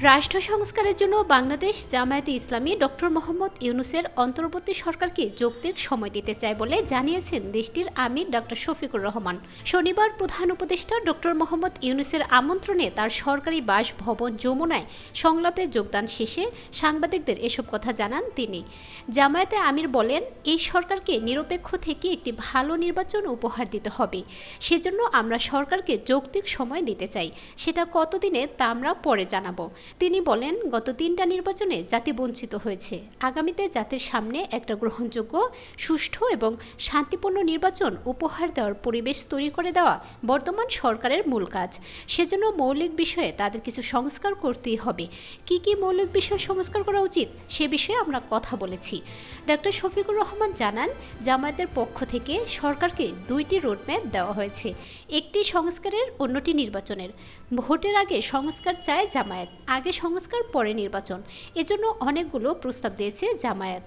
রাষ্ট্র সংস্কারের জন্য বাংলাদেশ জামায়াতে ইসলামী ডক্টর মোহাম্মদ ইউনূসের অন্তর্বর্তী সরকারকে যৌক্তিক সময় দিতে চায় বলে জানিয়েছেন দেশটির আমির ডক্টর শফিকুর রহমান। শনিবার প্রধান উপদেষ্টা ডক্টর মোহাম্মদ ইউনূসের আমন্ত্রণে তার সরকারি বাসভবন যমুনায় সংলাপে যোগদান শেষে সাংবাদিকদের এসব কথা জানান তিনি। জামায়াতে আমির বলেন, এই সরকারকে নিরপেক্ষ থেকে একটি ভালো নির্বাচন উপহার দিতে হবে। সেজন্য আমরা সরকারকে যৌক্তিক সময় দিতে চাই। সেটা কতদিনে তা আমরা পরে জানাবো। তিনি বলেন, গত 3টা নির্বাচনে জাতি বঞ্চিত হয়েছে। আগামীতে জাতির সামনে একটা গ্রহণযোগ্য, সুষ্ঠু এবং শান্তিপূর্ণ নির্বাচন উপহার দেওয়ার পরিবেশ তৈরি করে দেওয়া বর্তমান সরকারের মূল কাজ। সেজন্য মৌলিক বিষয়ে তাদের কিছু সংস্কার করতেই হবে। কি কি মৌলিক বিষয় সংস্কার করা উচিত সে বিষয়ে আমরা কথা বলেছি। ডক্টর শফিকুর রহমান জানান, জামায়াতের পক্ষ থেকে সরকারকে 2টি রোডম্যাপ দেওয়া হয়েছে। একটি সংস্কারের, অন্যটি নির্বাচনের। ভোটের আগে সংস্কার চায় জামায়াত, আগে সংস্কার পরে নির্বাচন। এজন্য অনেকগুলো প্রস্তাব দিয়েছে জামায়াত।